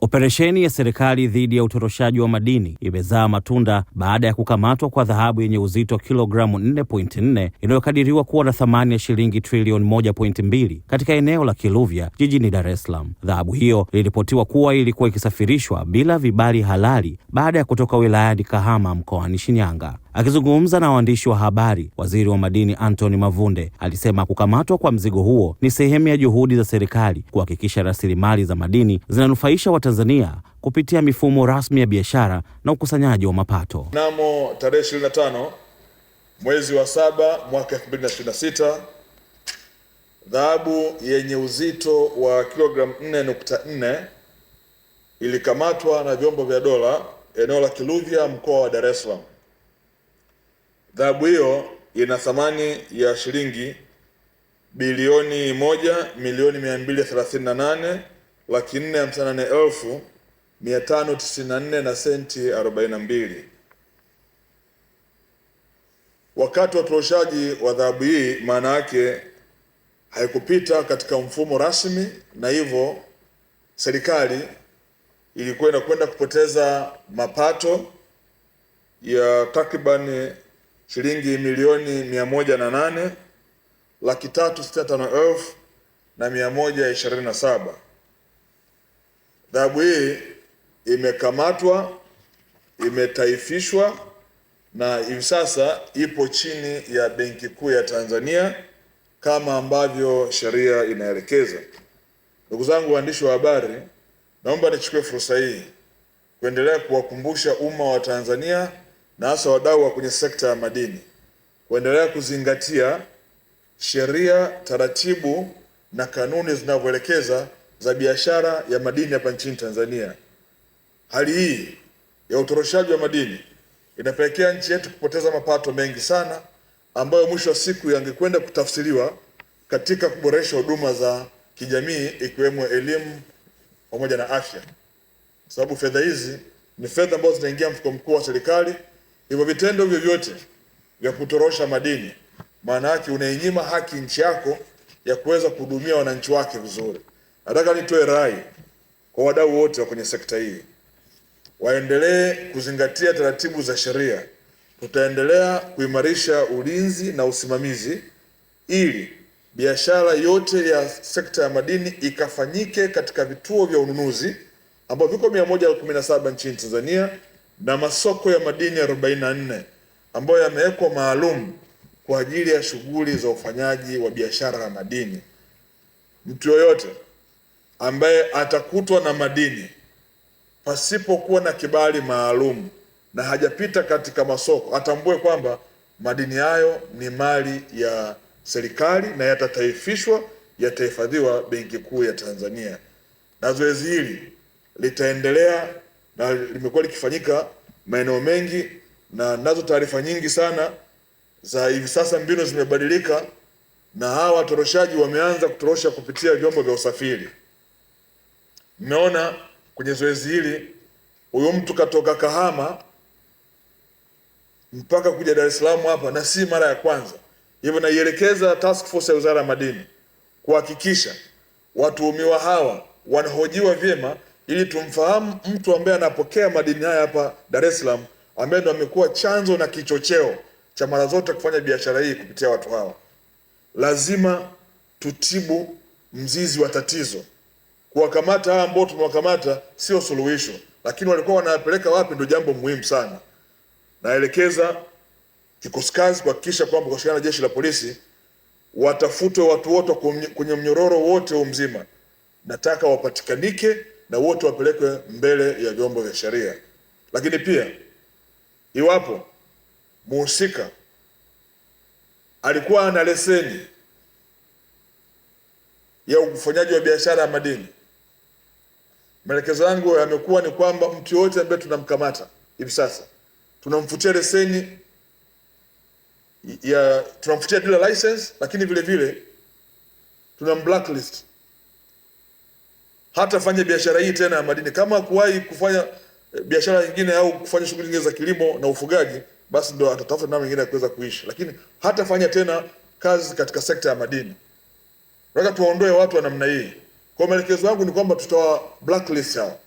Operesheni ya serikali dhidi ya utoroshaji wa madini imezaa matunda baada ya kukamatwa kwa dhahabu yenye uzito wa kilogramu 4.4 inayokadiriwa kuwa na thamani ya shilingi trilioni 1.2 katika eneo la Kiluvya jijini Dar es Salaam. Dhahabu hiyo iliripotiwa kuwa ilikuwa ikisafirishwa bila vibali halali baada ya kutoka wilayani Kahama mkoani Shinyanga. Akizungumza na waandishi wa habari, Waziri wa Madini Anthony Mavunde alisema kukamatwa kwa mzigo huo ni sehemu ya juhudi za serikali kuhakikisha rasilimali za madini zinanufaisha Watanzania kupitia mifumo rasmi ya biashara na ukusanyaji wa mapato. Mnamo tarehe 25 mwezi wa 7 mwaka 2026, dhahabu yenye uzito wa kilogramu 4.4 ilikamatwa na vyombo vya dola eneo la Kiluvya mkoa wa Dar es Salaam. Dhahabu hiyo ina thamani ya shilingi bilioni 1,438,458,594 na senti 42. Wakati wa utoroshaji wa dhahabu hii, maana yake haikupita katika mfumo rasmi, na hivyo serikali ilikuwa inakwenda kupoteza mapato ya takribani shilingi milioni 108,365,127. Dhahabu hii imekamatwa, imetaifishwa na hivi sasa ipo chini ya Benki Kuu ya Tanzania kama ambavyo sheria inaelekeza. Ndugu zangu waandishi wa habari, naomba nichukue fursa hii kuendelea kuwakumbusha umma wa Tanzania na hasa wadau wa kwenye sekta ya madini kuendelea kuzingatia sheria, taratibu na kanuni zinavyoelekeza za biashara ya madini hapa nchini Tanzania. Hali hii ya utoroshaji wa madini inapelekea nchi yetu kupoteza mapato mengi sana ambayo mwisho wa siku yangekwenda kutafsiriwa katika kuboresha huduma za kijamii ikiwemo elimu pamoja na afya. Sababu fedha hizi ni fedha ambazo zinaingia mfuko mkuu wa serikali. Hivyo vitendo vyovyote vya kutorosha madini, maana yake unainyima haki nchi yako ya kuweza kuhudumia wananchi wake vizuri. Nataka nitoe rai kwa wadau wote wa kwenye sekta hii waendelee kuzingatia taratibu za sheria. Tutaendelea kuimarisha ulinzi na usimamizi ili biashara yote ya sekta ya madini ikafanyike katika vituo vya ununuzi ambavyo viko 117 nchini Tanzania na masoko ya madini 44 ambayo yamewekwa maalum kwa ajili ya shughuli za ufanyaji wa biashara ya madini. Mtu yoyote ambaye atakutwa na madini pasipokuwa na kibali maalum na hajapita katika masoko, atambue kwamba madini hayo ni mali ya serikali na yatataifishwa, yatahifadhiwa Benki Kuu ya Tanzania. Na zoezi hili litaendelea na limekuwa likifanyika maeneo mengi, na nazo taarifa nyingi sana za hivi sasa mbinu zimebadilika na hawa watoroshaji wameanza kutorosha kupitia vyombo vya usafiri. Mmeona kwenye zoezi hili huyo mtu katoka Kahama mpaka kuja Dar es Salaam hapa, na si mara ya kwanza. Hivyo naielekeza task force ya Wizara ya Madini kuhakikisha watuhumiwa hawa wanahojiwa vyema ili tumfahamu mtu ambaye anapokea madini haya hapa Dar es Salaam, ambaye ndo amekuwa chanzo na kichocheo cha mara zote kufanya biashara hii kupitia watu hawa. Lazima tutibu mzizi wa tatizo. Kuwakamata hawa ambao tumewakamata sio suluhisho, lakini walikuwa wanapeleka wapi ndio jambo muhimu sana. Naelekeza kikosi kazi kuhakikisha kwamba kwa shirikiano na jeshi la polisi watafutwe watu wote kwenye mnyororo wote mzima. Nataka wapatikanike na wote wapelekwe mbele ya vyombo vya sheria. Lakini pia iwapo muhusika alikuwa ana leseni ya ufanyaji wa biashara ya madini, maelekezo yangu yamekuwa ni kwamba mtu yote ambaye tunamkamata hivi sasa tunamfutia leseni tunamfutia dealer license, lakini vile vile blacklist. Hata fanya biashara hii tena ya madini. Kama kuwahi kufanya biashara nyingine au kufanya shughuli nyingine za kilimo na ufugaji, basi ndo atatafuta namna nyingine ya kuweza kuishi, lakini hata fanya tena kazi katika sekta ya madini. Nataka tuwaondoe watu wa namna hii. Kwa maelekezo yangu ni kwamba tutawa blacklist hao.